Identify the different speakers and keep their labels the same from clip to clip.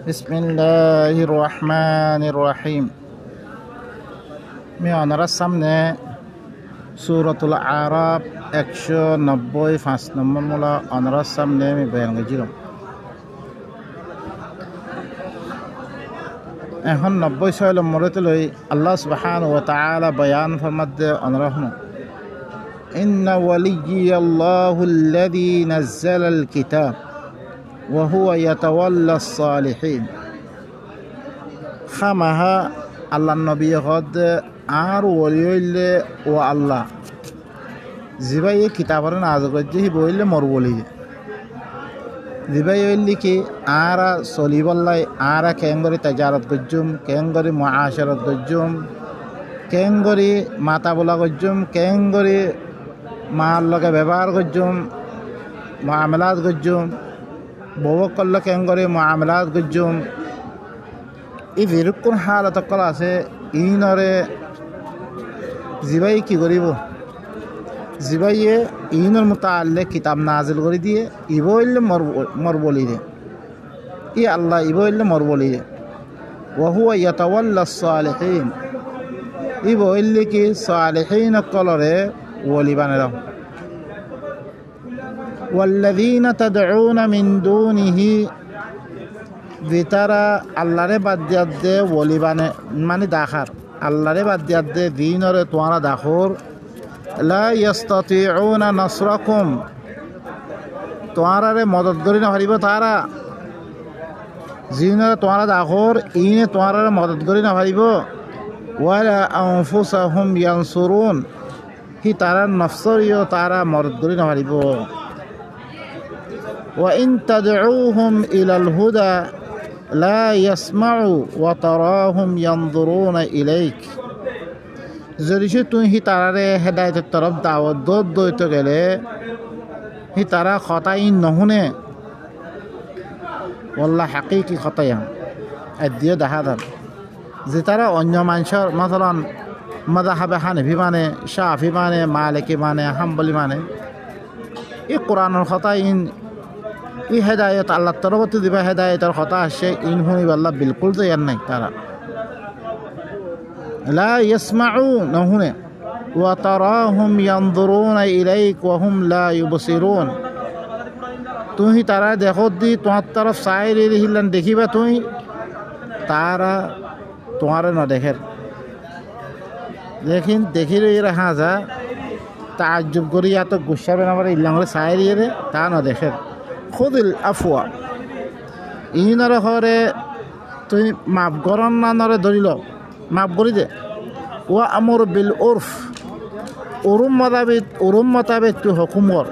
Speaker 1: বিসমিল্লাহির রহমানির রহিম। আমি আপনার সামনে সূরাতুল আরাফ 190 নম্বর মূলা আপনার সামনে আমি বয়ান করছিলাম। এখন 96 নম্বরতে লই আল্লাহ সুবহানাহু ওয়া তাআলা বয়ান ফরমাতে অনরহম ইন্না ওয়ালিয়্যাল্লাহুল্লাযী নাযালাল কিতাব ওয়া হুয়া ইয়াতাওয়াল্লাস সালিহিন। খামাহা আল্লাহ নবী হদ আর ওলিয়লে ও আল্লাহ জিবাই কিতাবর নাজ গজ্জি বইলে মর বলি জিবাই হইলি কি আরা সলিবল্লাই আরা কেঙ্গরি তাজারত গজ্জুম কেঙ্গরি মুআশারাত গজ্জুম কেঙ্গরি মাতা বলা গজ্জুম কেঙ্গরি মার লগে ব্যবহার গজ্জুম মুআমালাত গজ্জুম বউকল কেঙ্গরি মুআমালাত গজ্জুম এই বিরুকুন হালত কল আছে ইনরে জিবাই কি করিব জিবাইয়ে ইনর মুতাআল্লে কিতাব নাজিল করে দিয়ে ইবইলে মর বলি দে ই আল্লাহ ইবইলে মর বলি দে ওয়া হুয়া ইয়াতাওয়াল্লাস সালিহিন ইবইলে কি সালিহিন কলরে ওলি বানারাম ওয়াল্লাযীনা তাদউনা মিন দুনিহি ভিতরা আল্লাহরে বাদ দিয়ে ওলি মানে দাখার আল্লাহরে বাদ দিয়ে দিনরে তোমরা দাখর লা ইস্তাতিউনা নাসরাকুম তোমরারে মদদ করি না পারিব তারা জিনরে তোমরা দাখর ইনে তোমরারে মদদ করি না পারিব ওয়ালা আনফুসাহুম ইয়ানসুরুন হি তারা নফসরিও তারা মদদ করি না পারিব ওয়া ইন তাদউহুম ইলাল হুদা লা ইয়াসমাউ ওয়া তারাহুম ইয়ানজুরুনা ইলাইক। যদি তুই হি তারারে হেদায়তের তরফ দাওয়াত দইতে গেলে হি তারা খতাই নহুনে ওয়াল্লাহ হাকিকি খতায়াম এদিও দেখা যান যে তারা অন্য মানুষের মতলন মাযহাবে হানাফি মানে শাফি মানে মালিকি মানে হাম্বলি মানে এই কোরআনের খতাইন ই হেদায়ত আল্লাহর তরফতে দিবা হেদায়তের কথা আসে ইন হুনিব আল্লাহ বিলকুল তৈয়ার নাই তারা লা ইয়াসমাউ নহুনে ওয়া তারাহুম ইয়ানজুরুনা ইলাইক ওয়া হুম লা ইউবসিরুন তুই তারা দেখো দি তোমার তরফ চাই হিলান দেখিবা তুই তারা তোমারে না দেখের দেখিন দেখি রাখা যা তাজ্জুব করি এত গুসা বেনাবার ইল্লাঙ্গলে চাই রে তা না দেখের খুদিল আফওয়া ইনারে হরে তুই মাফ গরম না নরে ধরিল মাফ করি দে ওয়া আমর বিল উরফ উরুম মোতাবেক তুই হুকুম কর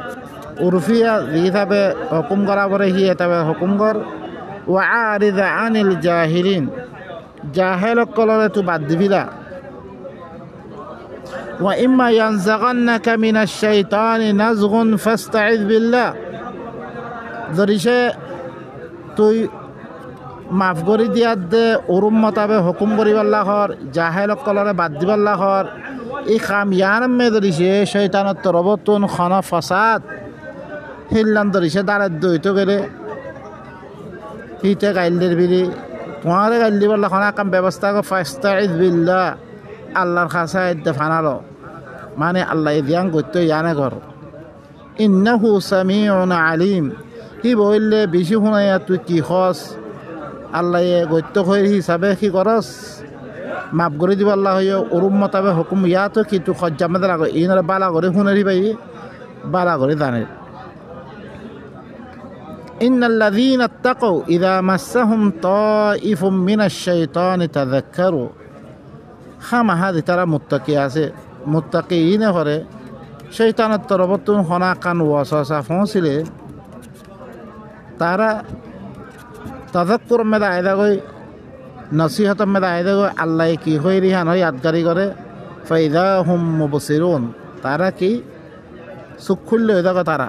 Speaker 1: উরফিয়া হিসাবে হুকুম করা পরে হি হিসাবে হুকুম কর ওয়া আরিদ আনিল জাহিলিন জাহেল কলরে তুই বাদ দিবি না ওয়া ইম্মা ইয়ানজাগান্নাকা মিনাশ শাইতানি নাজগুন ফাস্তাইয বিল্লাহ। যদি সে তুই মাফ করে দিয়ার দে ওরম মতাবে হুকুম করিবাল্লা হর জাহেল কলরে বাদ দিবাল্লা হর এই খাম ইয়ানমে ধরিছে শৈতানত তরবতুন খন ফসাদ হিল্লান ধরিছে দাঁড়াত দইতো গেলে হিতে গাইলদের বিলি তোমারে গাইল দিবাল্লা খন কাম ব্যবস্থা কর ফাস্তাইয বিল্লাহ আল্লাহর খাসা এদ্দে ফানালো মানে আল্লাহ দিয়ান করতে ইয়ানে কর ইন্নাহু সামিউন আলিম কি বললে বেশি শুনাইয়া তুই কি খস আল্লাহ গত্য হয়ে হিসাবে কি করস মাফ করে দিব আল্লাহ হয়ে ওরম মতাবে হুকুম ইয়াতো কি তুই খজ্জামাদের আগে ইনারে বালা করে শুনে পাই বালা করে জানে ইন্নাল্লাযীনা ইত্তাকাউ ইযা মাসসাহুম তাইফুম মিনাশ শাইতানি তাযাক্কারু খামাহাদি তারা মুত্তাকি আছে মুত্তাকি ইনে করে শৈতানের তরফতুন হনা কান ওয়াসওয়াসা পৌঁছিলে তারা তাজাক্কুর মেদা আয়দা গই নসিহত মেদা আয়দা গই আল্লাহ কি হই রিহান হই আদগারি করে ফাইদা হুম মুবসিরুন তারা কি চুখ খুললে হয়ে যাবে তারা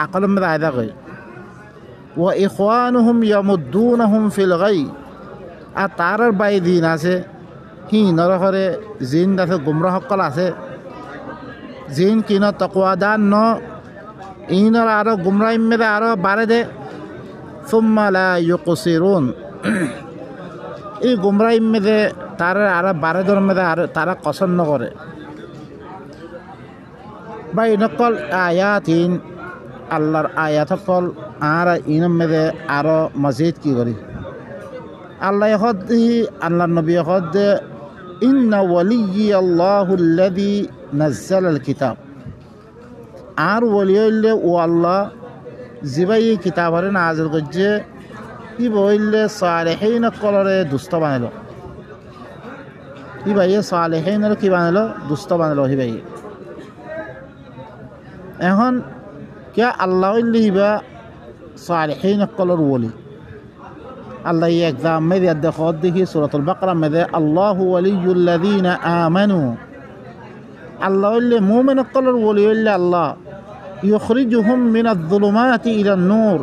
Speaker 1: আকল মেদা আয়দা গই ওয়া ইখওয়ানুহুম ইয়ামুদ্দুনাহুম ফিল গাই আর তার বাই দিন আছে হি নরহরে জিন আছে গুমরাহ সকল আছে জিন কিন তকওয়াদান ন ইনর আরো গুমরাহ মেদা আরো বাড়ে দে সুম্মা লা ইউকসিরুন এই গুমরাহির মধ্যে তারা আর বারেদর মধ্যে আর তারা কসন করে বা ইনকল আয়াতিন আল্লাহর আয়াত সকল আর ইনম মধ্যে আরো মজিদ কি করি আল্লাহ আল্লাহ নবী ইন্না ওয়ালিয়্যি আল্লাহুল্লাযী নাযালাল কিতাব আর ওলিয়ল্লে ও আল্লাহ জিবাই কিতাবরে নাজিল করছে ই বইলে সালেহীন কলরে দুষ্ট বানাইলো ই ভাই সালেহীনের কি বানাইলো দুষ্ট বানাইলো হি ভাই এখন কে আল্লাহ ইবা সালেহীন কলর ওলি আল্লাহ এক্সাম মেয়ে দেখো দেখি সূরাতুল বাকরা মেয়ে আল্লাহু ওয়ালিয়ুল্লাযীনা আমানু আল্লাহ মুমিন কলর ওলি আল্লাহ ইউখরিজুহুম মিনাজ-যুলুমাতি ইলান-নূর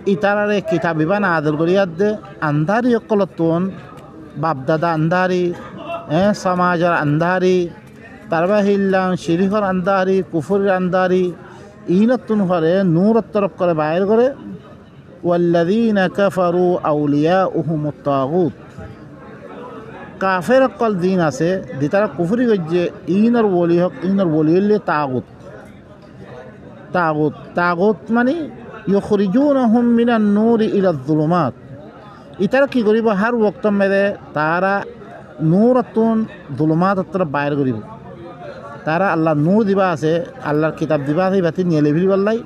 Speaker 1: ইতারারে কিতাব বিবান আদল করিয়াদ দে আন্ধারি কলতুন বাপদাদা আন্ধারি সমাজের আন্ধারি তারবাহিল্লান শিরিকর আন্ধারি কুফরের আন্ধারি ইনতুন করে নূর তরফ করে বাইর করে ওয়াল্লাযীনা কাফারু আউলিয়াউহুমুত তাগুত কাফের কল দিন আছে দিতারা কুফরি গজ্জে ইনর ওলি হক ইনর ওলি হইলে তাগুত তাগুত তাগুত মানে ইউখরিজুনহুম মিনান নূরি ইলাজ-যুলুমাত ইতারা কি করিব হার ওয়াক্ত মেরে তারা নূরাতুন যুলুমাত তরফ বাইর করিব তারা আল্লাহ নূর দিবা আছে আল্লাহর কিতাব দিবা আছে বাতি নিয়ে লেভির বললাই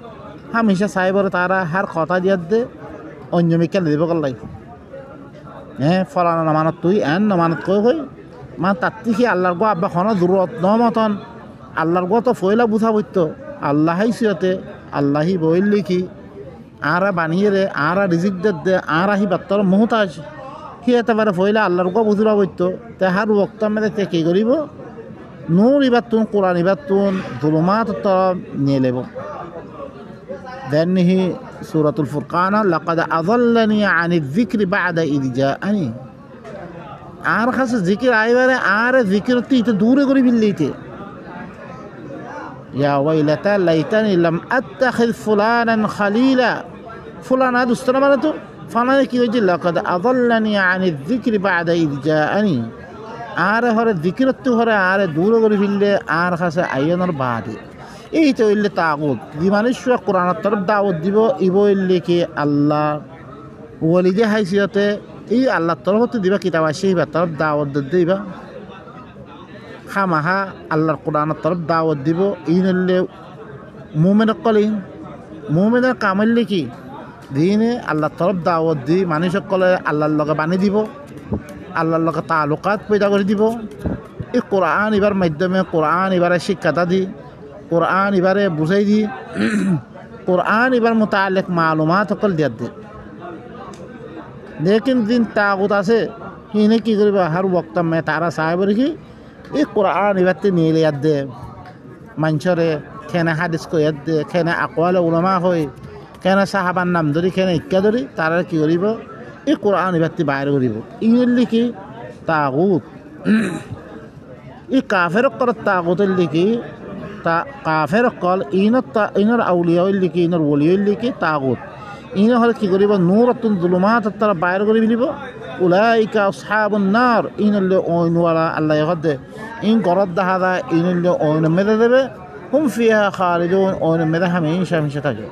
Speaker 1: হামেশা সাহেবর তারা হার কথা দিয়ার দে অন্য মিকাল দিব গল্লাই ফলানা নামানত তুই এন নামানত কই হই মানে তার থেকে আল্লাহর গো আব্বা খন দূরত নমতন আল্লাহর গো তো ফয়লা বুঝা বইত আল্লাহাই সিয়তে আল্লাহি বইলি কি আরা বানিয়ে রে আরা রিজিক দে আরা হি বাত্তর মুহতাজ সি একেবারে ফয়লা আল্লাহর গো বুঝরা বইত তে হার ওক্ত মেরে তে কি করিব নূর ইবাতুন কোরআন ইবাতুন যুলুমাত তো নিয়ে লেব দেনহি সূরাতুল ফুরকান লাকাদ আযাল্লানি আনিয যিকরি বা'দা ইয জাআনি আর খাস জিকির আইবারে আর জিকির তে দূরে করে ফেললিতে ইয়া ওয়াইলাতা লাইতানি লাম আত্তাখিয ফুলানান খলিলা ফুলানা দুস্তরা মানে তো ফানানে কি হইছে লাকাদ আযাল্লানি আনিয যিকরি বা'দা ইয জাআনি আর হরে জিকির তো হরে আর দূরে করে ফেললে আর খাসে আইয়নার বাদে এই তো হইলে তাগুত যে মানুষ কোরআনের তরফ দাওয়াত দিব ইবইলে কি আল্লাহ ওলি যে হাইসিয়তে এই আল্লাহর তরফ দিবা কিতাব আসে বা তরফ দাওয়াত দিবা খামাহা আল্লাহর কোরআনের তরফ দাওয়াত দিব এই নইলে মুমিন কলিন মুমিনের কাম হইলে কি দিনে আল্লাহর তরফ দাওয়াত দি মানুষ সকলে আল্লাহর লগে বানি দিব আল্লাহর লগে তালুকাত পয়দা করে দিব এই কোরআন এবার মাধ্যমে কোরআন এবারে শিক্ষাটা দি কোরআন এবারে বুঝাই দি কোরআন এবার মোতালেক মালুমাত সকল দিয়া দে লেকিন দিন তাগুত আছে সিনে কি করিব হার ওক্ত মে তারা সাহেবের কি এই কোরআন এবারতে নিয়ে লিয়াদ দে মানুষরে খেনে হাদিস কইয়াদ দে খেনে আকওয়ালে উলামা হয় খেনে সাহাবার নাম ধরি খেনে ইক্কা ধরি তারা কি করিব এই কোরআন এবারতে বাইর করিব ইংলি কি তাগুত এই কাফের কর তাগুতের লিখি তা কাফের কল ইনর আউলিয়া লিখি ইনর ওলি লিখি তাগুত ইন হলে কি করিব নূরাতুন যুলুমাত তারা বাইর করে ফেলিব উলাইকা আসহাবুন নার ইনলে ওইনওয়ালা আল্লাহ হদে ইন গরদ দাহাদা ইনলে ওইন মেদে দেবে হুম ফিহা খালিদুন ওইন মেদে হামেশা হামেশা থাকে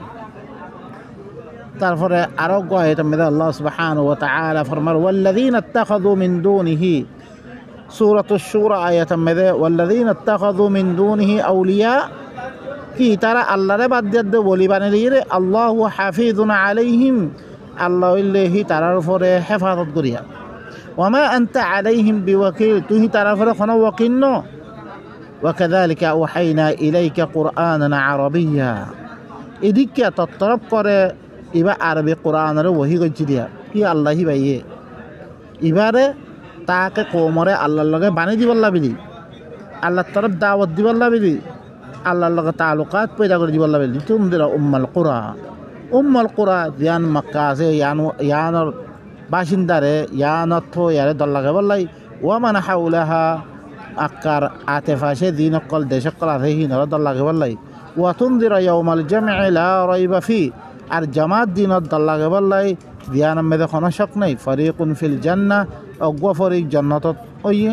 Speaker 1: তারপরে আরো গয়ত মেদে আল্লাহ সুবহানাহু ওয়া তাআলা ফরমার ওয়াল্লাযীনা ইত্তাখাযু মিন দুনিহি সূরাতুশ শুরা আয়াত মেদে ওয়াল্লাযীনা ইত্তাখাযু মিন দুনিহি আউলিয়া কি তারা আল্লাহরে বাদ দিয়ে বলি বানিয়ে দিয়ে আল্লাহু হাফিজুন আলাইহিম আল্লাহ ইল্লাহি তারার উপরে হেফাজত করিয়া ওয়ামা আনতা আলাইহিম বিওয়াকিল তুই তারার উপরে কোনো ওয়াকিল ন ওয়াকাযালিকা আওহাইনা ইলাইকা কুরআনান আরাবিয়্যা এদিকে তরফ করে ইবা আরবি কোরআনের ওহি গজি দিয়া কি আল্লাহি বাইয়ে এবারে তাকে কোমরে আল্লাহর লগে বানিয়ে দিবার লাবিলি আল্লাহর তরফ দাওয়াত দিবার লাবিলি আল্লাহর লগে তালুকাত পয়দা করে দিবার লাবিলি তুমদিরা উম্মুল কুরা ইয়ান মক্কা আছে ইয়ানর বাসিন্দারে ইয়ানত ইয়ারে দল লাগাবার লাই ওয়ামান হাউলাহা আক্কার আতেফাশে দিন অকল দেশ অকল আছে হিনর দল লাগাবার লাই ওয়াতুনদিরা ইয়াউমাল জামঈ লা রাইবা ফি আর জামাত দিনত দাল্লাগে বললাই দিয়ানার মেদে কোনো শক নাই ফরিকুন ফিল জান্নাহ অজ্ঞ ফরিক জন্নতত ওইয়ে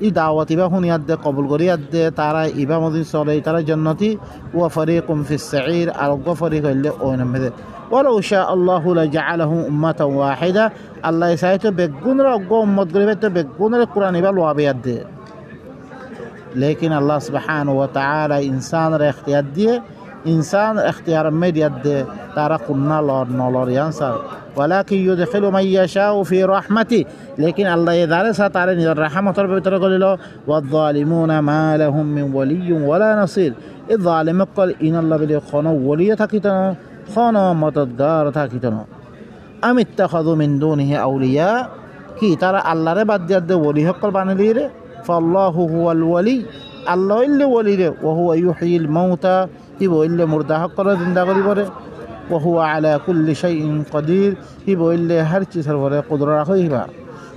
Speaker 1: ই দাওয়াত ইবা শুনিয়াত দে কবুল করিয়াত দে তারা ইবা মদিন চলে তারা জন্নতি ও ফরিকুন ফিস সাঈর আর অজ্ঞ ফরিক হইলে ওইনার মেদে ولو شاء الله لجعلهم أمة واحدة الله يسايته بيقون رأقو أمت قريبته بيقون القرآن يبالوا بيد لكن الله سبحانه وتعالى إنسان اختيار دي إنسان اختيار ميد يد تارا قلنا نولار ينصر ولكن يدخل من يشاء في رحمته لكن الله يدارسها تعالى الرحمة ربي تقول له والظالمون ما لهم من ولي ولا نصير الظالم قال إن الله بلي خانو ولي تكتنا خانا مددگار تاکیتنو ام اتخذوا من دونه اولیاء کی ترى الله ره بعد يد ولي حقل بانلی ره فالله هو الولي الله اللي ولي ره وهو يحيي الموتى هو اللي مرده حقل زنده کری بره وهو على كل شيء قدير هو اللي هر چیز سر قدرت رخی با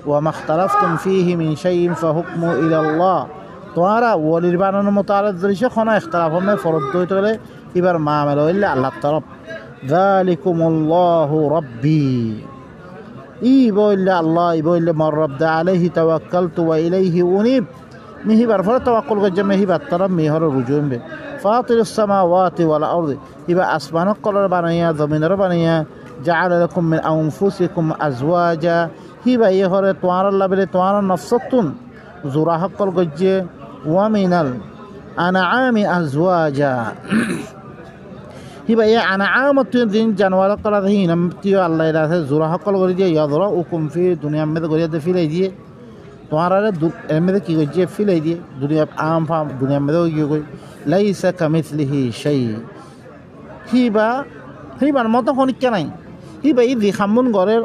Speaker 1: وما اختلفتم فيه من شيء فحكمه الى الله তোমারা ওলির বানানো মোতারাদ দৃশ্য খানা ইখতিলাফ মে ফরদ হইতে গেলে এবার মামলা হইলে আল্লাহর তরফ যালিকুমুল্লাহু রাব্বি ই বইলে আল্লাহ ই বইলে মর রব্দ আলাইহি তাওয়াক্কালতু ওয়া ইলাইহি উনিব মিহি বার ফর তাওয়াক্কুল গজে মিহি বার তরফ মিহর রুজুম বে ফাতিরুস সামাওয়াতি ওয়াল আরদি ইবা আসমান কলর বানাইয়া জমিনের বানাইয়া জাআলা লাকুম মিন আনফুসিকুম আজওয়াজা হিবা ইহরে তোয়ার আল্লাহ বলে তোয়ার নফসতুন জুরা হকল গজে ওয়া মিনাল আনআমি আজওয়াজা হিবা ইয়া আনআমত দিন জানওয়ার কলা দিন আমতিও আল্লাহ রাসে জুরা হকল করে দিয়ে ইয়াদরা উকুম ফি দুনিয়া মে গরিয়া দে ফিলাই দিয়ে তোমার এমে কি গজে ফিলাই দিয়ে দুনিয়া আম ফাম দুনিয়া মে গিয়ে কই লাইসা কামিসলিহি শাই হিবার মতো খনিক নাই হিবা ই খামুন ঘরের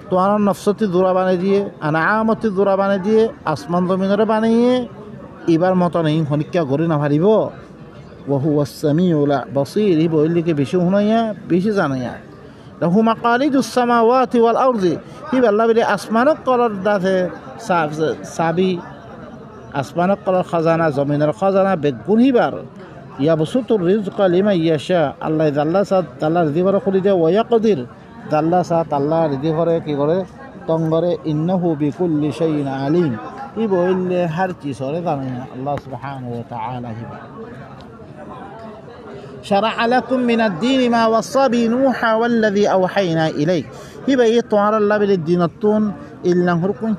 Speaker 1: তোমার নফসতি জোড়া বানিয়ে দিয়ে আনামতি জোড়া বানিয়ে দিয়ে আসমান জমিনের বানিয়ে এবার মতো নেই খনিকা করে না পারিব ওহুয়া সামিউল বাসীর ই বইলিকে বেশি শুনাইয়া বেশি জানাইয়া লাহু মাকালিদুস সামাওয়াতি ওয়াল আরদি হিবা আল্লাহ বলে আসমানক কলর দাথে সাবি আসমানক কলর খাজানা জমিনের খাজানা বেগুন হিবার ইয়াবসুতুর রিজকা লিমান ইয়াশা আল্লাহ জাল্লা সাদ তাল্লা রিজিবার খুলি দে ওয়া ইয়াকদির জাল্লা সাদ আল্লাহ রিজি করে কি করে তঙ্গরে ইন্নাহু বিকুল্লি শাইইন আলিম ই বইলে হর চিজরে জানে আল্লাহ সুবহানাহু ওয়া তাআলা হিবা شرع لكم من الدين ما وصى به نوح والذي أوحينا إليك هبا يطوار الله بالدين التون إلا هركون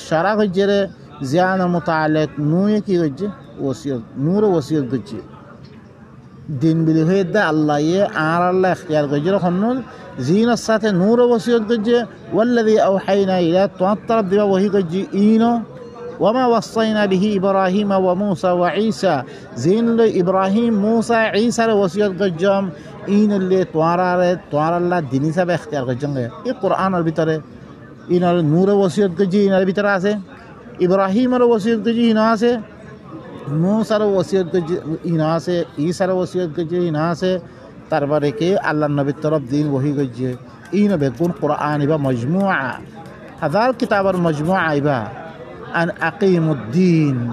Speaker 1: شرع جرى زيادة متعلق نوح كي وجه وصية نور وصية وجه دين بالهيدا الله يعار الله اختيار جرى خنول زين السات نور وصية وجه والذي أوحينا إليك طرب دبا وهي وجه إينو وما وصينا به إبراهيم وموسى وعيسى زين إبراهيم موسى عيسى وصية قجام إن اللي توار الله ديني سب اختيار قجام القرآن البتره إن النور وصية قجي إن البتره آسه إبراهيم وصية قجي إن آسه موسى وصية قجي إن آسه عيسى وصية قجي إن آسه تربره کے الله النبي طرف دين وحي قجي إن بيكون قرآن إبا مجموعة هذا الكتاب المجموعة إبا أن أقيموا الدين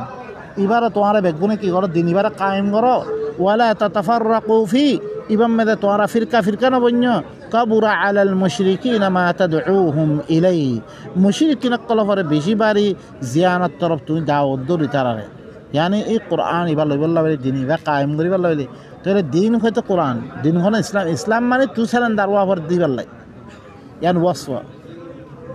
Speaker 1: إبارة توارا بيقولون كي غرض دين إبارة قائم غرو ولا تتفرقوا فيه إبا ماذا توارا فرقة نبنيا كبر على المشركين ما تدعوهم إليه مشركين قالوا فر بيجي باري زيانة طرف تون دعوة دور ترى يعني إيه قرآن يبالله بلي دين إبا قائم غري بلي ترى دين هو القرآن دين هو إسلام ماني توسلن دعوة فر دي بلي يعني وصفة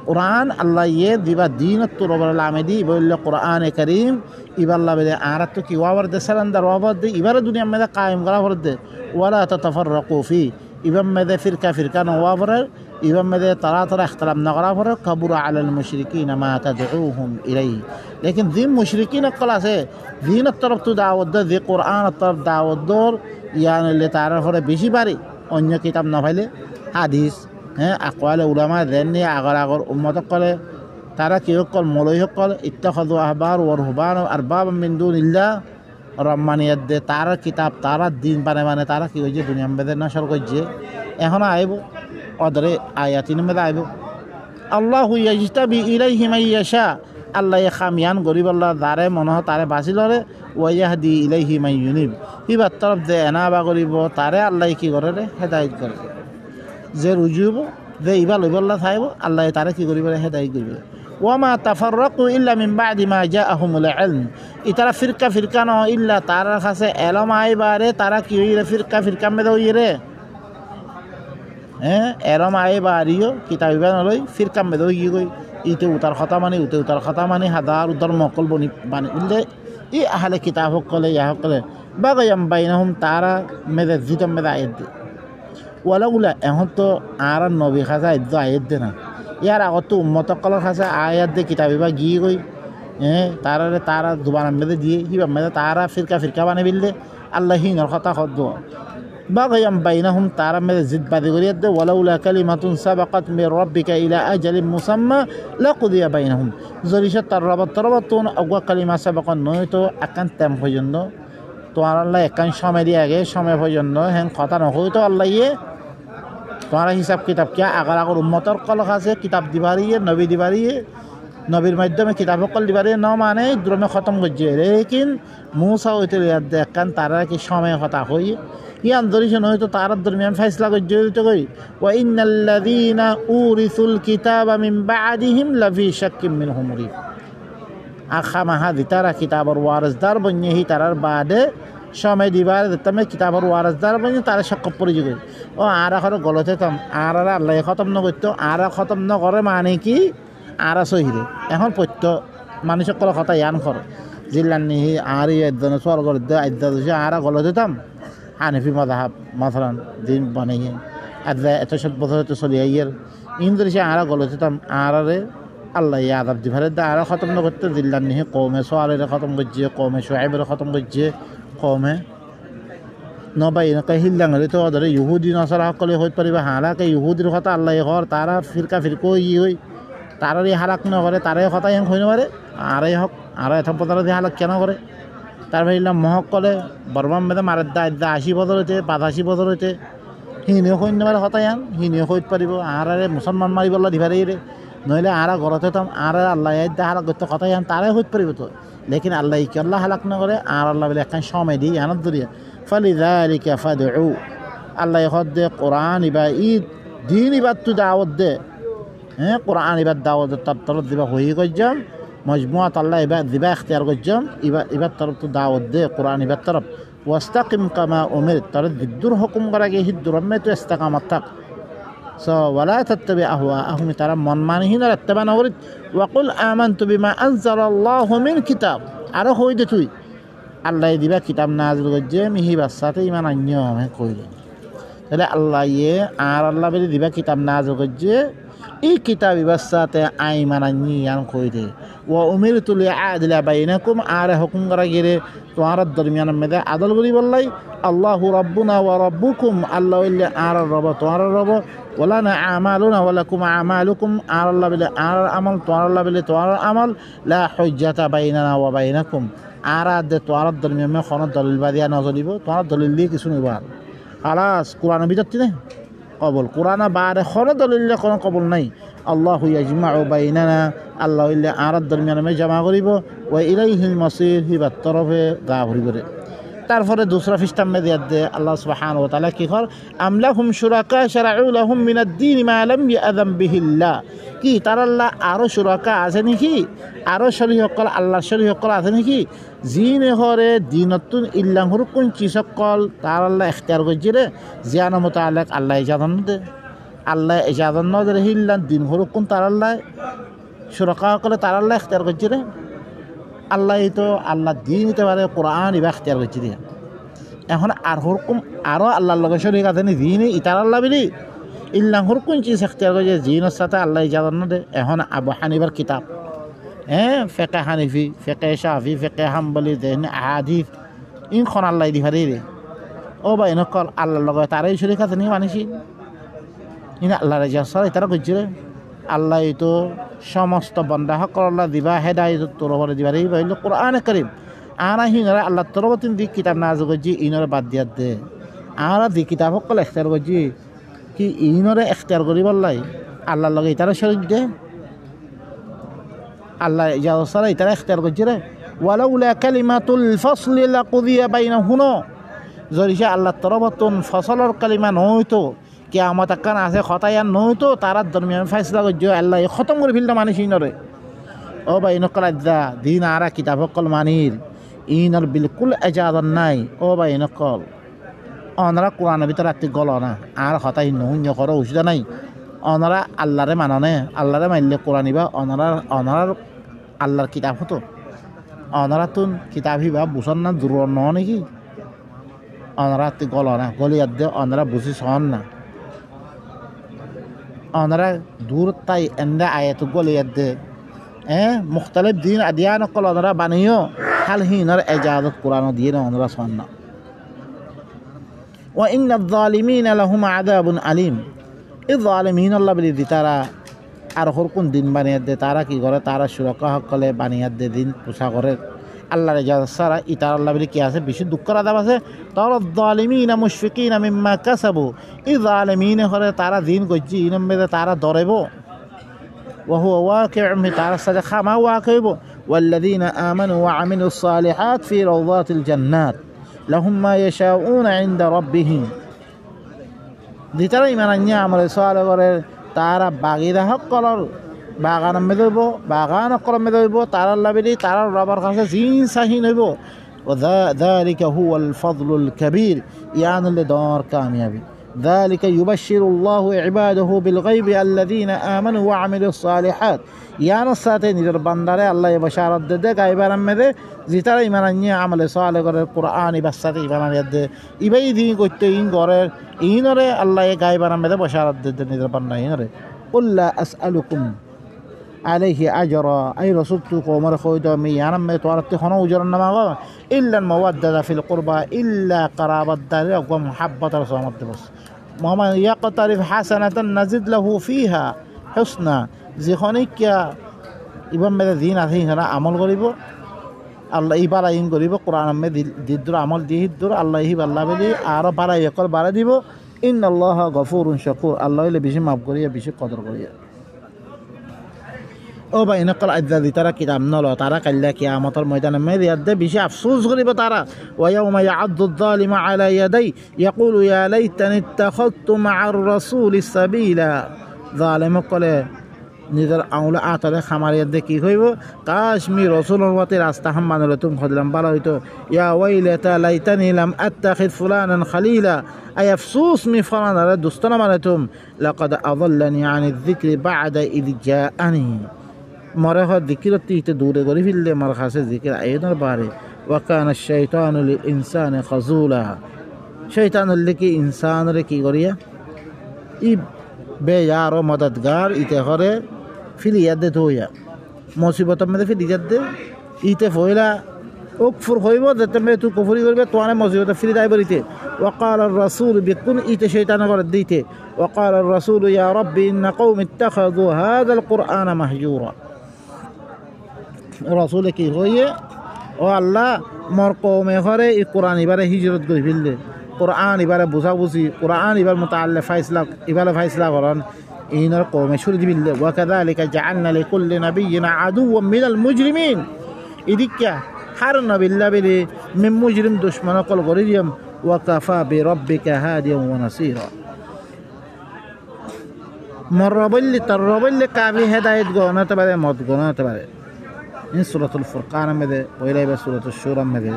Speaker 1: قرآن الله يديبا دين التراب العمدي بقول القرآن الكريم يبا الله بدي أعرضت كي وارد سلندر وارد يبا الدنيا ماذا قائم غلا ورد ولا تتفرقوا فيه يبا ماذا فرقة نوافر يبا ماذا ترى اختلاف نغرافر كبر على المشركين ما تدعوهم إليه لكن ذي المشركين قلاص دين الطرف دعوة ذي قرآن الطرف دعوة دور يعني اللي تعرفه بيشي باري أني كتاب نفعله حديث أقوال علماء ذني أغر أمة قال ترى كي يقول مولوي قال اتخذوا أحبار ورهبان أربابا من دون الله رمان يد ترى كتاب ترى الدين بنا ترى كي يجي دنيا بدنا نشر كجي هنا عيبو قدر آياتنا ماذا عيبو الله يجتبي إليه من يشاء الله يخاميان غريب الله داره منه ترى باسيلره ويهدي إليه من ينيب هي بالطرف ده أنا بغريبه ترى الله كي غرره هدايت غرره যে রুজুব যে ইবা লইবল্লা থাইব আল্লাহ তারা কি করিব হেদায়েত করিব ওয়ামা তাফাররাকু ইল্লা মিন বাদি মা জাআহুমুল ইলম ইতারা ফিরকা ফিরকা ন ইল্লা তারা কাছে এলম আইবারে তারা কি হইরে ফিরকা ফিরকা মে হইরে এলম আইবারিও কিতাবিবা নলই ফিরকা মে হই গই ইতে উতার কথা মানে হাজার উতার মকল বনি বানি উল্লে ই আহলে কিতাব হকলে ইয়া হকলে বাগায়াম বাইনাহুম তারা মেদে জিতম মেদে আয়াত ওয়ালাউলা এখন তো আর নবী খাজা ইদ্দ আয়াত দে না ইয়ার আগত তো উম্মত কলর খাজা আয়াত দে কিতাবিবা গিয়ে গই তারা দুবার মেদে দিয়ে হিবা মেদে তারা ফিরকা বানে বিললে আল্লাহ হিনর কথা খদ্দ বাগায়াম বাইনাহুম তারা মেদে জিদ বাদি করিয়া দে ওয়ালাউলা কালিমাতুন সাবাকাত মির রাব্বিকা ইলা আজালিন মুসাম্মা লাকুদিয়া বাইনাহুম জরিশা তার রবাতুন আগা কালিমা সাবাকাত নয় তো আকান তেম পর্যন্ত তোমার আল্লাহ একান সময় দিয়ে আগে সময় পর্যন্ত হ্যাঁ কথা নকই তো আল্লাহ ইয়ে তোমার হিসাব কিতাব কিয়া আগর উম্মতর কল আছে কিতাব দিবারিয়ে নবী দিবারিয়ে নবীর মাধ্যমে কিতাব কল দিবারিয়ে ন মানে দ্রমে খতম করছে লেকিন মুসা হইতে একান তারা কি সময় কথা হই ইয়ান ধরিছে নয়তো তার দরমিয়ান ফয়সলা করছে তো কই ওয়া ইন্নাল্লাযীনা উরিসুল কিতাবা মিন বা'দিহিম লাফি শাক্কিম মিনহু মুরিব আখামাহা দিতারা কিতাবর ওয়ারিসদার বন্যহি তারার বাদে সময় দিবার তুমি কিতাবর ওয়ারিসদার বন্য তারা শক্ক পড়ে যাবে ও আর এখন গলতে তাম আর আল্লাহ খতম ন করতো আর খতম ন করে মানে কি আর সহিরে এখন পত্য মানুষ সকল কথা ইয়ান কর জিল্লান নিহি আর একজন স্বর্গর আদ্যা আর গলতে তাম হানিফি মাযহাব মাসালান দিন বানিয়ে আদ্যা এত শত বছর তো চলি আইয়ের ইন্দ্রিসে আর গলতে তাম আরে আল্লাহ আদাব দিভারে আর খতম ন করতে জিল্লান নিহি কৌমে সোয়ালের খতম করছে কৌমে সোয়াইবের খতম করছে কৌমে নবাই এনেকৈ হিল্লাঙৰে তো ধৰে ইহুদী নচৰা সকলে হৈ পাৰিব হাৰাকে ইহুদীৰ কথা আল্লাহ ঘৰ তাৰা ফিৰকো ই হৈ তাৰে হাৰাক নকৰে তাৰে কথা এং হৈ নকৰে আৰে হওক আৰু এথম পথাৰত হালাক কিয় নকৰে তাৰ ভাবিলাম মহক ক'লে বৰ্মাম মেদে মাৰে 80 বছৰ হৈছে 85 বছৰ হৈছে সিনিও হৈ নমাৰে কথা এং সিনিও হৈ পাৰিব আৰে মুছলমান মাৰিবলৈ দিবাৰে নহ'লে আৰা ঘৰতে থম আৰে আল্লাহ হালাক গত কথা এং তাৰে হৈ পাৰিব তো লেকিন আল্লাহ কি আল্লাহ হালাক নকৰে আর আল্লাহ বলে এখন সময় দিই আনত ধরিয়া ফালিযালিকা ফাদউ আল্লাহ খদ কোরআন ইবা ঈদ দিন ইবাদ তো দাওয়াত দে কোরআন ইবাদ দাওয়াত তার তরফ দিবা হয়ে গজ্জাম মজমুআত আল্লাহ ইবাদ দিবা ইখতিয়ার গজ্জাম ইবাদ তরফ তো দাওয়াত দে কোরআন ইবাদ তরফ ওয়াস্তাকিম কামা উমির তার বিদ্দুর হুকুম করা গে হিদ্দুর মে তো ইস্তিকামাত থাক সো ওয়ালা তাত্তাবি আহওয়াহুম তারা মন মানহীন রাত্তাবা নগরিত ওয়াকুল আমানতু বিমা আনজালাল্লাহু মিন কিতাব আর হই দে তুই আল্লাহ দিবা কিতাব নাজিল করছে মিহি বাচ্চাতে ইমান আন্য কইল তাহলে আল্লাহ ইয়ে আর আল্লাহ বলে দিবা কিতাব নাজিল করছে এই কিতাব বাচ্চাতে আই মানানি ইয়ান কই দে ও উমিরতু লিআদিলা বাইনাকুম আর হুকুম করা গেলে তোমার দরমিয়ান মধ্যে আদল করি বললাই আল্লাহু রাব্বুনা ওয়া রাব্বুকুম আল্লাহ ইল্লা আর রব তোমার রব ওয়ালানা আমালুনা ওয়ালাকুম আমালুকুম আর আল্লাহ বলে আর আমল তোমার আল্লাহ বলে তোমার আমল লা হুজ্জাতা বাইনানা ওয়া বাইনাকুম আর দে তোমার দরমিয়ান মে কোন দলিল বাদিয়া নজরিব তোমার দলিল দিয়ে কিছু নিবার খালাস কোরআন ভিতর তিনে কবল কোরআন বারে কোন দলিল কোন কবল নাই আল্লাহু ইয়াজমাউ বাইনানা আল্লাহ ইল্লা আর দরমিয়ান মে জমা করিব ওয়া ইলাইহিল মাসির হিবাত তরফে গা ভরি করে তারপরে দুসরা ফিস্টাম মে দিয়া দে আল্লাহ সুবহানাহু ওয়া তাআলা কি কর আমলাহুম শুরাকা শারউ লাহুম মিনাদ দীন মা লাম ইয়াযাম বিহিল্লাহ কি তার আল্লাহ আরো শুরাকা আছে নাকি আরো শরীক সকল আল্লাহর শরীক সকল আছে নাকি জিনে হরে দিনতুন ইল্লাহুর কোন চিজ সকল তার আল্লাহ ইখতিয়ার করছে রে জিয়ান মুতাআল্লাক আল্লাহ ইজাজত দে আল্লাহ ইজাজত ন দে হিল্লান দিন হর কোন তার আল্লাহ শুরাকা সকল তার আল্লাহ ইখতিয়ার করছে রে আল্লাহ তো আল্লাহ দিন দিতে পারে কোরআন ইবা ইখতিয়ার করছে দিয়া এখন আর হুকুম আরো আল্লাহর লগে শরীক আছে নি দিন ইতার আল্লাহ বলি ইল্লাহুর কোন চিজ ইখতিয়ার করছে জিনের সাথে আল্লাহ ইজাজত ন দে এখন আবু হানিফার কিতাব ফেকে হানিফি ফেকে শাফি ফেকে হাম্বলি দেন আহাদিস ইনখন আল্লাহ দি পারে রে ও বা এনেকল আল্লাহর লগে তারাই শরীক আছে নি মানিসি ইন আল্লাহর ইজাজত ইতারা করছে রে আল্লাহ তো সমস্ত বন্দা সকল দিবা হেদায়ত তোর উপরে দিবা রে হইল কোরআনে কারীম আর হিনরা আল্লাহ তরফ তিন দি কিতাব নাযিল করছি ইনরে বাদ দিয়া দে আর দি কিতাব সকল ইখতিয়ার করছি কি ইনরে ইখতিয়ার করি বললাই আল্লাহর লগে ইতারা শরীক দে আল্লাহ ইজাজত ছাড়া ইতারা ইখতিয়ার করছে রে ওয়ালাউলা কালিমাতুল ফাসলি লাকুদিয়া বাইনাহুম যদি আল্লাহ তরফ তুন ফসলের কালিমা নয়তো কিয়ামত একখান আছে খতাই আর নয়তো তারা দরমিয়ান ফাইসলা করছো আল্লাহ খতম করে ফেলতে মানুষ ইনরে ও বা ইনকল আজ্জা দিন আরা কিতাব কল মানির ইনর বিলকুল এজাদন নাই ও বা ইনকল অনরা কোরআনের ভিতরে রাত্রি গল না আর খতাই নহুন্য করো উচিত নাই অনরা আল্লাহরে মাননে আল্লাহরে মানলে কোরআনিবা অনরার আল্লাহর কিতাব হতো অনরা তুন কিতাব হিবা বুঝন না দূর ন নাকি অনরা তি গল না গলিয়ার দে অনরা বুঝি সহন না অনরা দূর তাই এন্দে আয়াত গলিয়ার দে মুখতালিফ দিন আদিয়ান কল অনরা বানিও হাল হিনর এজাজত কোরআন দিয়ে অনরা সহন না ওয়া ইন্নাল যালিমিনা লাহুম আযাবুন আলিম এই জালিমিন আল্লাহ বলি দি তারা আর কোন দিন বানিয়ে দে তারা কি করে তারা সুরক্ষা সকলে বানিয়ে দে দিন পোষা করে আল্লাহর ইজাজত ছাড়া ইতার আল্লাহ বলি কি আছে বেশি দুঃখের আদাব আছে তার যালিমিনা মুশফিকিনা মিম্মা কাসাবু এই জালিমিন করে তারা দিন গজ্জি ইনম বেদে তারা দরেব ওয়া হুয়া ওয়াকিউম তারা সাথে খামা ওয়াকিব ওয়াল্লাযীনা আমানু ওয়া আমিলুস সালিহাত ফি রাওদাতিল জান্নাত লাহুম মা ইয়াশাউনা ইনদা রাব্বিহিম দিতারা ইমান আনিয়া আমলে সালে করে তারা বাগিদা হক কলর বাগান মে দেব বাগান কলম মে দেব তারা লাবিলি তারা রবার কাছে জিন সাহিন হইব ও যালিকা হুয়াল ফাদলুল কাবীর ইয়ান লিদার কামিয়াবি ذلك يبشر الله عباده بالغيب الذين آمنوا وعملوا الصالحات ইয়ান সাথে নিজের বান্দারে আল্লাহ বশারত দে গায়বার মে জিতারা ইমান আনিয়া আমলে সালে করে কোরআন ইবাসাতে ইমান দে ইবাই দিন করতে ইন করে ইনরে আল্লাহ গায়বার মে বশারত দে নিজের বান্দা ইনরে কুল্লা আসআলুকুম আলাইহি আজরা আই রাসূল তু কোমর খয়দ মি ইয়ানাম মে তোরাতে খনো উজর নামা ইল্লা মাওয়াদ্দাতা ফিল কুরবা ইল্লা কারাবাত দার ওয়া মুহাব্বাত রাসূলত বস মোহাম্মদ ইয়াকতারিফ হাসানাতান নাজিদ লাহু ফিহা হুসনা যিখনিকিয়া ইবাম মে দিন আছে ইহারা আমল করিব আল্লাহ ইবারা ইন করিব কোরআন মে দিদুর আমল দিহিদুর আল্লাহ হি আল্লাহ বলি আর বারা একল বারা দিব ইন্নাল্লাহা গফুরুন শাকুর আল্লাহ হইলে বেশি মাফ করিয়া বেশি কদর করিয়া ও ভাই নকল আজ্জাদি তারা কিতাব নলো তারা কাল্লা কিয়ামতের ময়দানে মে দিয়াদে বেশি আফসোস করিব তারা ওয়া ইয়াউমা ইয়া'আদ্দু যালিমু আলা ইয়াদাই ইয়াকুলু ইয়া লাইতানি ইত্তাখাযতু মা'আর রাসূলি সাবিলা জালিম কলে নিজের আঙুলে আতারে খামারিয়া দে কি হইব কাশ্মী রসুলের মতে রাস্তা হাম মানলে তুমি খদলাম ভালো হইতো ইয়া ওয়াইলাতা লাইতানি লাম আত্তাখিদ ফুলানান খালিলা আই আফসোস মি ফালানারে দোস্তানা মানে তুম লাকাদ আযাল্লানি আনি যিকরি বা'দা ইয জাআনি মরে হ যিকিরতি ইতে দূরে করে ফিরলে মার কাছে যিকির আইনার বারে ওয়া কানা শাইতানু লিল ইনসানি খাযুলা শয়তানুল লিকি ইনসানরে কি করিয়া ই বেয়ার ও মদদগার ইতে করে ফিলিয়াদ দে তোয়া মুসিবতের মধ্যে ফিলিয়াদ দে ইতে ফয়লা ওকফুর হইব যেতে মে তুই কফরি করবে তোয়ানে মুসিবতে ফিরি যাইব ইতে ওয়াকাল আর রাসূল বিকুন ইতে শয়তান করে দিতে ওয়াকাল আর রাসূল ইয়া রাব্বি ইন্না কওমি ইত্তাখাযু হাযাল কুরআনা মাহজুরা রাসূল কি হইয়ে ও আল্লাহ মোর কওমে ঘরে এই কোরআন এবারে হিজরত করে ফেললে কোরআন এবারে বুঝাবুঝি কোরআন এবার মোতাল্লে ফাইসলা করেন ইনার কওমে শুরু দিবিল্লে ওয়া কাযালিকা জাআলনা লিকুল্লি নাবিয়্যিন আদুওয়াম মিনাল মুজরিমিন ইদিকা হার নবিল্লা বিলি মিন মুজরিম দুশমন কল গরিয়ম ওয়া কাফা বিরাব্বিকা হাদিয়ান ওয়া নাসীরা মরবল্লি তরবল্লি কাবি হেদায়েত গনাতে পারে মত গনাতে পারে ইন সূরাতুল ফুরকান মধ্যে ওইলাইবা সূরাতুশ শুরা মধ্যে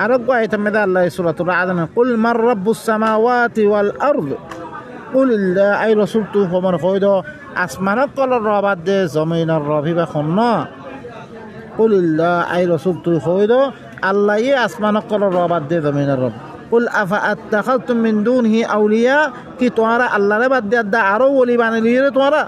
Speaker 1: আরো আয়াত মধ্যে আল্লাহ সূরাতুর রাদ কুল মার রাব্বুস সামাওয়াতি ওয়াল আরদ কুলিল্লাহ আই রাসূল তু ফমর কইদ আসমানত কলর রবাদ দে জমিনের রবিবা খন্না কুলিল্লাহ আই রাসূল তু কইদ আল্লাহ ই আসমানত কলর রবাদ দে জমিনের রব কুল আফা আত্তাখাযতুম মিন দুনহি আউলিয়া কি তোমরা আল্লাহরে বাদ দে আরো ওলি বানাইলি তোমরা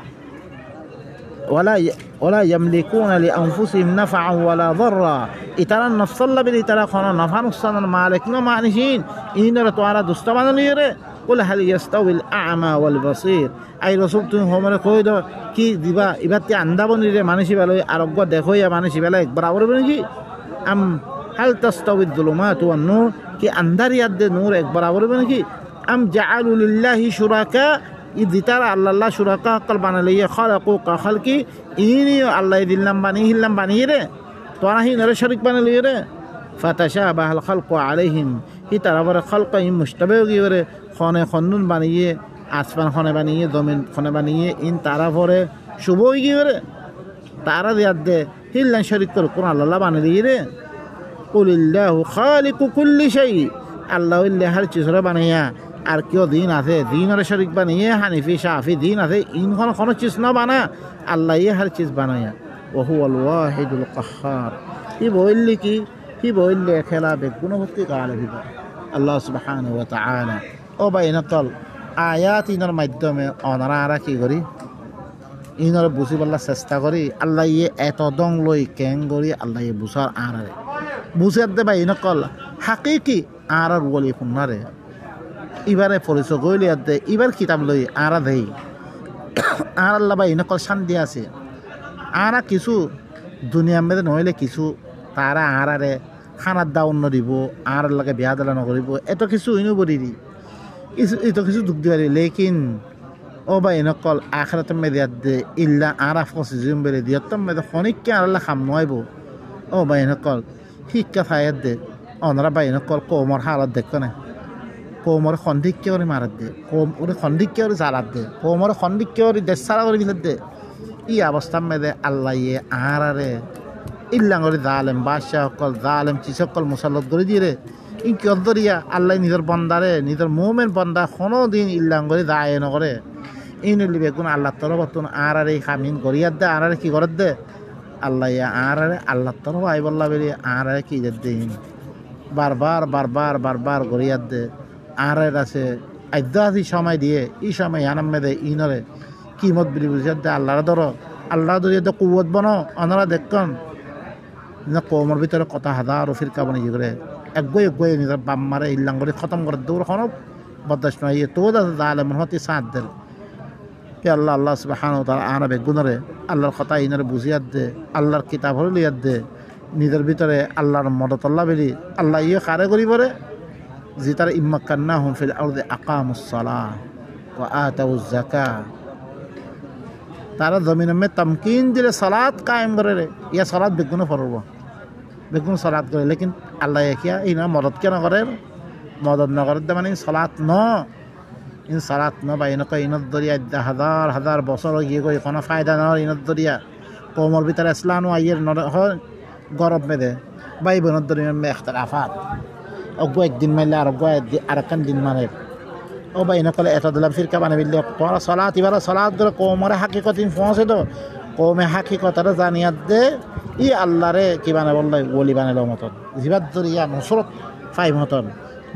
Speaker 1: ولا يملكون لأنفسهم نفعا ولا ضرا إترى النفس الله بدي ترى خنا نفع نفسنا مالك ما معنيين إن رتوارا دستمان ليره قل هل يستوي الأعمى والبصير أي رسول هم ركويد كي دبا إبتي عندهم ليره مانشي بالو أرجو دخوي يا مانشي بالو برابر بنجي أم هل تستوي الظلمات والنور كي أندر يد نور برابر بنجي أم جعلوا لله شركاء إذ ترى الله شركاء قلبنا لي خلقوا كخلقي إني الله يدلنا بنيه تونا هي نرى شريك بنا ليه فتشابه الخلق عليهم هي ترى ور خلقهم مشتبه غيره خانه خنون بنيه আসমান খনে বানিয়ে জমিন খনে বানিয়ে ইন তারা পরে শুভ হয়ে গিয়ে রে তারা দেওয়ার দে হিল্লান শরিক করে কোন আল্লাহ বানিয়ে দিয়ে রে কুলিল্লাহু খালিকু কুল্লি শাই আল্লাহ হর চিজরে বানাইয়া আর কেউ দিন আছে দিনের শরিক বানিয়ে হানিফি শাফি দিন আছে ইনখন কোনো চিজ না বানা আল্লাহ হর চিজ বানাইয়া ওহু আল ওয়াহিদুল কাহ্হার হি বললি কি হি বললে খেলা বেগুণভর্তি কালে ভিবা আল্লাহ সুবহানাহু ওয়া তাআলা ও বাইনাতল আয়াত ইনার মাধ্যমে অনারা আরা কি করি ইনার বুঝিবলার চেষ্টা করি আল্লাহ ইয়ে এত দং লই কেং করি আল্লাহ ইয়ে বুঝার আনারে বুঝার দে বাইনকল হাকিকি আর বলি শুনারে ইবারে পরিচয় গইলি দে ইবার কিতাব লই আরা দেই আর আল্লাহ বাইনকল শান্তি আছে আরা কিছু দুনিয়ার মধ্যে নহলে কিছু তারা আরারে খানার দাউন নদিব আর লাগে বিয়া দালা নকরিব এত কিছু ইনো বলি দি এত কিছু দুঃখ দিবারি লেকিন ও বা এনেকল আখরাতে মেদিয়াত দে ইল্লা আরা ফসি জিম বেলে দিয়তম মেদে খনিককে আল্লাহ খাম নয়ব ও বা এনেকল শিক্ষা থায়াত দে অনরা বা এনেকল কোমর হালত দেখো না কোমর খন্দিককে করে মারাত দে কোমরে খন্দিককে করে জালাত দে কোমর খন্দিককে করে দেশ সারা করে দিলে দে ই অবস্থা মেদে আল্লাহ ইয়ে আরারে ইল্লা করে জালেম বাদশাহ সকল জালেম চিসকল মুসাল্লত করে দিয়ে রে ইন কি অন্তরিয়া আল্লাহ নিজের বন্দারে নিজের মোমেন বন্দা কোনো দিন ইল্লাং করে দায় নকরে ইনুলি বেগুন আল্লাহ তরফতুন আরারে খামিন করিয়ার দে আরারে কি করার দে আল্লাহ ইয়া আরারে আল্লাহ তরফ আই বল্লা বেরি আরারে কি দিন বারবার বারবার বারবার করিয়ার দে আরের আছে আধ্যাত্মিক সময় দিয়ে এই সময় আনাম মেদে ইনরে কিমত বিলি বুঝিয়ার দে আল্লাহর ধরো আল্লাহ ধরিয়ে দে কুয়ত বনো অনারা দেখকন কৌমর ভিতরে কত হাজার ফিরকা বানিয়ে করে একগই নিজের বাম মারে ইল্লাং করে খতম করে দৌড় কোনো বদাস নয় ইয়ে তো দালে মন হতে সাথ দেন কে আল্লাহ আল্লাহ সুবহানাহু ওয়া তাআলা আনা বেগুনরে আল্লাহর কথা ইনারে বুঝিয়ার দে আল্লাহর কিতাব হলে লিয়ার দে নিজের ভিতরে আল্লাহর মদত আল্লাহ বেরি আল্লাহ ইয়ে কারে করি পরে যে তারা ইম্মাক্কান্নাহুম ফিল আরদি আকামুস সালাহ ওয়া আতাউজ যাকাহ তারা জমিনের মে তমকিন দিলে সালাত কায়েম করে রে ইয়া সালাত বেগুনে পড়ব বেগুন সালাত করে লেকিন আল্লাহ কিয়া এই না মদত কেন করে মদত না করে মানে সালাত ন ইন সালাত ন বা ইনকা ইনত দরিয়া হাজার হাজার বছর গিয়ে করে কোনো ফায়দা নয় ইনত দরিয়া কোমর ভিতরে ইসলাম আইয়ের গরব মেদে বাই বোনের দরিয়ার মে ইখতিলাফাত অজ্ঞ একদিন মাইলে আর অজ্ঞ আরেকখান দিন মানে ও বা ইনকলে এত দিলাম ফিরকা বানে বিল্লে তোমার সালাত এবার সালাত ধরে কোমরে হাকিকত পৌঁছে তো কৌমে হাকিকতটা জানিয়াত দে ই আল্লাহরে কি বানে বললে গলি বানালো মতন হিবার দরিয়া নসরত ফাই মতন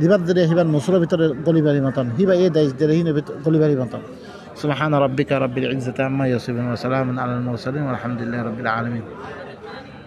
Speaker 1: হিবার দরিয়া হিবার নসরের ভিতরে গলিবাড়ি মতন হিবা এই দেশ দরে হিনের গলিবাড়ি মতন সুবহান রাব্বিকা রাব্বিল ইজ্জাতি আম্মা ইয়াসিফুন ওয়া সালামুন আলাল মুরসালিন ওয়া আলহামদুলিল্লাহি রাব্বিল আলামিন।